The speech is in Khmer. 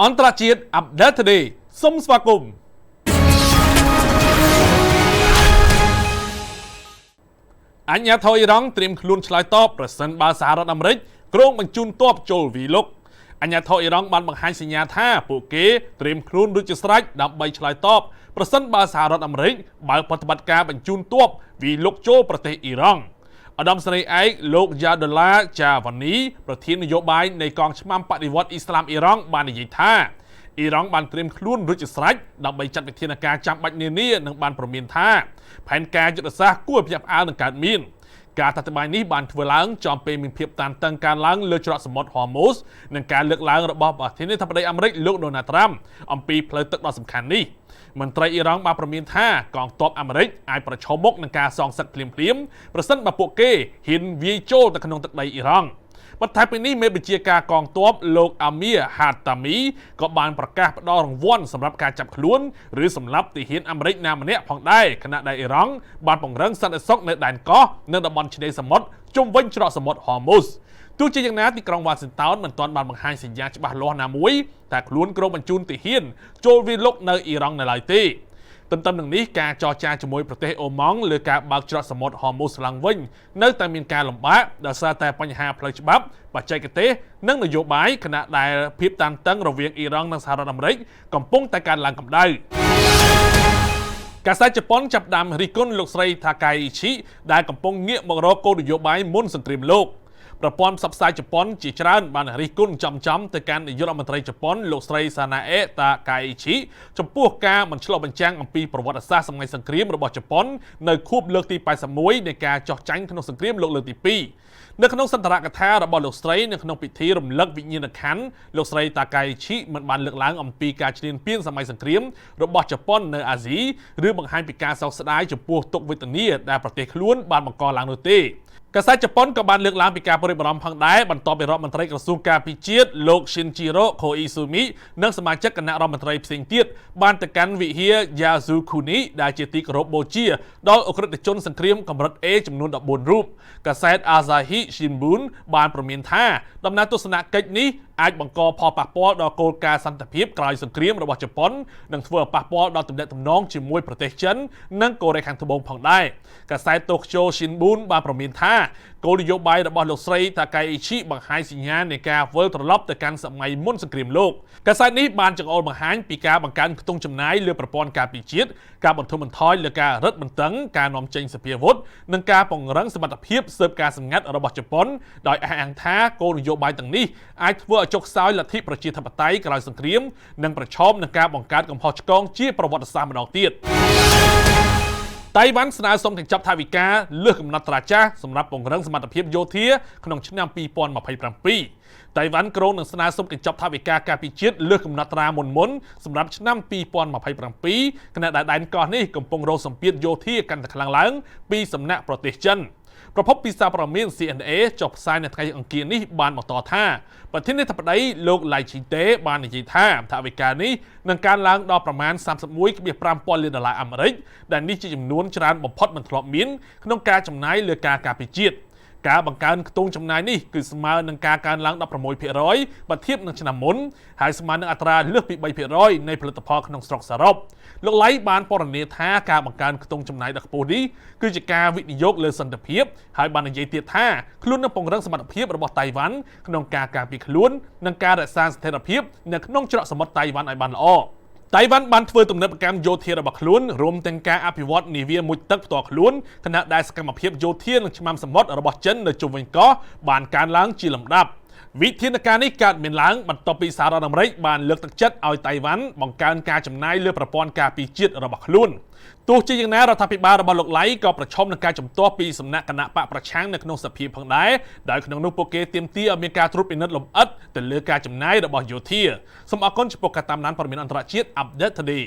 អន្តរជាតិ Update Today សូមស្វាគមន៍អញ្ញាធិអ៊ីរ៉ង់ត្រៀមខ្លួនឆ្លើយតបប្រសិនបើសហរដ្ឋអាមេរិកគ្រោងបញ្ជូនទ័ពចូលវីលុកអញ្ញាធិអ៊ីរ៉ង់បានបង្ហាញសញ្ញាថាពួកគេត្រៀមខ្លួនរួចជាស្រេចដើម្បីឆ្លើយតបប្រសិនបើសហរដ្ឋអាមេរិកបើកប្រតិបត្តិការបញ្ជូនទ័ពវីលុកចូលប្រទេសអ៊ីរ៉ង់ឧត្តមសេនីយ៍ឯកលោកយ៉ាដូឡាចាវ៉ានីប្រធាននយោបាយនៃកងឆ្មាំបដិវត្តអ៊ីស្លាមអ៊ីរ៉ង់បាននិយាយថាអ៊ីរ៉ង់បានត្រៀមខ្លួនរួចជាស្រេចដើម្បីចាត់វិធានការចាំបាច់នានានិងបានព្រមានថាផែនការយុទ្ធសាស្ត្រគួរឲ្យភ្ញាក់ផ្អើលនឹងកើតមានការតាត់ត្បាយនេះបានធ្វើឡើងចំពេលមានភាពតានតឹងកើនឡើងលើច្រកសមុទ្រ Hormuz និងការលើកឡើងរបស់ប្រធានាធិបតីអាមេរិកលោក Donald Trump អំពីផ្លូវទឹកដ៏សំខាន់នេះមន្ត្រីអ៊ីរ៉ង់បានព្រមានថាកងទ័ពអាមេរិកអាចប្រឈមមុខនឹងការសងសឹកភ្លាមៗប្រសិនបើពួកគេហ៊ានវាយចូលទៅក្នុងទឹកដីអ៊ីរ៉ង់បន្ថែមពីនេះមេបញ្ជាការកងទ័ពលោកអាមៀហាតាមីក៏បានប្រកាសផ្ដល់រង្វាន់សម្រាប់ការចាប់ខ្លួនឬសម្លាប់ទាហានអាមេរិកណាម្នាក់ផងដែរខណៈដែលអ៊ីរ៉ង់បានពង្រឹងសន្តិសុខនៅដែនកោះនិងតំបន់ឆ្នេរសមុទ្រជុំវិញច្រកសមុទ្រ Hormuz ទោះជាយ៉ាងណាទីក្រុងវ៉ាស៊ីនតោនមិនទាន់បានបង្ហាញសញ្ញាច្បាស់លាស់ណាមួយថាខ្លួនគ្រោងបញ្ជូនទាហានចូលវាលុកនៅអ៊ីរ៉ង់នៅឡើយទេទន្ទឹមនឹងនេះការចរចាជាមួយប្រទេសអូម៉ង់លើការបើកច្រកសមុទ្រ Hormuz ឡើងវិញនៅតែមានការលំបាកដោយសារតែបញ្ហាផ្លូវច្បាប់បច្ចេកទេសនិងនយោបាយខណៈដែលភាពតានតឹងរវាងអ៊ីរ៉ង់និងសហរដ្ឋអាមេរិកកំពុងតែកើនឡើងកម្ដៅកាសែតជប៉ុនចាប់ផ្ដើមរិះគន់លោកស្រីថាកាយអ៊ីឈីដែលកំពុងងាកមករកគោលនយោបាយមុនសង្គ្រាមលោកប្រព័ន្ធផ្សព្វផ្សាយជប៉ុនជាច្រើនបានរិះគន់ចំទៅកាន់នាយករដ្ឋមន្ត្រីជប៉ុនលោកស្រីសាណាអេតាកាយអ៊ីឈីចំពោះការមិនឆ្លុះបញ្ចាំងអំពីប្រវត្តិសាស្ត្រសម័យសង្គ្រាមរបស់ជប៉ុននៅខួបលើកទី81នៃការចោះចាញ់ក្នុងសង្គ្រាមលោកលើកទី2នៅក្នុងសន្ទរកថារបស់លោកស្រីនៅក្នុងពិធីរំលឹកវិញ្ញាណក្ខន្ធលោកស្រីតាកាយអ៊ីឈីមិនបានលើកឡើងអំពីការឈ្លានពានសម័យសង្គ្រាមរបស់ជប៉ុននៅអាស៊ីឬបង្ហាញពីការសោកស្ដាយចំពោះទុក្ខវេទនាដែលប្រទេសខ្លួនបានបង្កឡើងនោះទេកាសែតជប៉ុនក៏បានលើកឡើងពីការព្រួយបារម្ភផងដែរបន្ទាប់ពីរដ្ឋមន្ត្រីក្រសួងការពារជាតិលោក Shinjiro Koizumi និងសមាជិកគណៈរដ្ឋមន្ត្រីផ្សេងទៀតបានទៅកាន់វិហារ Yasukuni ដែលជាទីគោរពបូជាដល់អ ក្រិតជនសង្គ្រាមកម្រិត A ចំនួន14រូបកាសែត Asahi Shimbun បានព្រមានថាដំណើរទស្សនកិច្ចនេះអាចបង្កផលប៉ះពាល់ដល់គោលការណ៍សន្តិភាពក្រោយសង្គ្រាមរបស់ជប៉ុននិងធ្វើឲ្យប៉ះពាល់ដល់ទំនាក់ទំនងជាមួយប្រទេសចិននិងកូរ៉េខាងត្បូងផងដែរកាសែត Tokyo Shinbun បានព្រមានថាគោលនយោបាយរបស់លោកស្រីតាកាយអ៊ីឈីបង្ហាញសញ្ញានៃការវិលត្រឡប់ទៅកាន់សម័យមុនសង្គ្រាមលោកកាសែតនេះបានចង្អុលបង្ហាញពីការបង្កើនខ្ទង់ចំណាយលើប្រព័ន្ធការពារជាតិការបន្ធូរបន្ថយលើការរឹតបន្តឹងការនាំចេញសភាវុធនិងការពង្រឹងសមត្ថភាពស៊ើបការសម្ងាត់របស់ជប៉ុនដោយអះអាងថាគោលនយោបាយទាំងនេះអាចធ្វើឲ្យចុះខ្សោយលទ្ធិប្រជាធិបតេយ្យក្រោយសង្គ្រាមនិងប្រឈមនឹងការបង្កើតកំហុសឆ្គងជាប្រវត្តិសាស្ត្រម្ដងទៀតតៃវ៉ាន់ស្នើសុំកញ្ចប់ថវិកាលើសកំណត់ត្រាចាស់សម្រាប់ពង្រឹងសមត្ថភាពយោធាក្នុងឆ្នាំ2027តៃវ៉ាន់គ្រោងនឹងស្នើសុំកញ្ចប់ថវិកាការពារជាតិលើសកំណត់ត្រាមុនសម្រាប់ឆ្នាំ2027ខណៈដែលដែនកោះនេះកំពុងរងសម្ពាធយោធាកាន់តែខ្លាំងឡើងពីសំណាក់ប្រទេសចិនប្រភពពីសារព័ត៌មាន CNA ចុះផ្សាយនៅថ្ងៃអង្គារនេះបានបន្តថាប្រធានាធិបតីលោកឡៃឈីតេបាននិយាយថាថវិកានេះនឹងកើនឡើងដល់ប្រមាណ $31.5 លានអាមេរិកដែលនេះជាចំនួនច្រើនបំផុតមិនធ្លាប់មានក្នុងការចំណាយលើការការពារជាតិការបង្កើនខ្ទង់ចំណាយនេះគឺស្មើនឹងការកើនឡើង 16% បើធៀបនឹងឆ្នាំមុនហើយស្មើនឹងអត្រាលើសពី 3% នៃផលិតផលក្នុងស្រុកសរុបលោកឡៃបានពណ៌នាថាការបង្កើនខ្ទង់ចំណាយដ៏ខ្ពស់នេះគឺជាការវិនិយោគលើសន្តិភាពហើយបាននិយាយទៀតថាខ្លួននឹងពង្រឹងសមត្ថភាពរបស់តៃវ៉ាន់ក្នុងការការពារខ្លួននិងការរក្សាស្ថិរភាពនៅក្នុងច្រកសមុទ្រតៃវ៉ាន់ឲ្យបានល្អតៃវ៉ាន់បានធ្វើទំនើបកម្មយោធារបស់ខ្លួនរួមទាំងការអភិវឌ្ឍនាវាមុជទឹកផ្ទាល់ខ្លួនខណៈដែលសកម្មភាពយោធានិងឆ្មាំសមុទ្ររបស់ចិននៅជុំវិញកោះបានកើនឡើងជាលំដាប់វិធានការនេះកើតមានឡើងបន្ទាប់ពីសហរដ្ឋអាមេរិកបានលើកទឹកចិត្តឲ្យតៃវ៉ាន់បង្កើនការចំណាយលើប្រព័ន្ធការពារជាតិរបស់ខ្លួនទោះជាយ៉ាងណារដ្ឋាភិបាលរបស់លោកឡៃក៏ប្រឈមនឹងការជំទាស់ពីសំណាក់គណៈបកប្រឆាំងនៅក្នុងសភាផងដែរដោយក្នុងនោះពួកគេទាមទារឲ្យមានការត្រួតពិនិត្យលម្អិតទៅលើការចំណាយរបស់យោធាសូមអរគុណចំពោះការតាមដានព័ត៌មានអន្តរជាតិ Update Today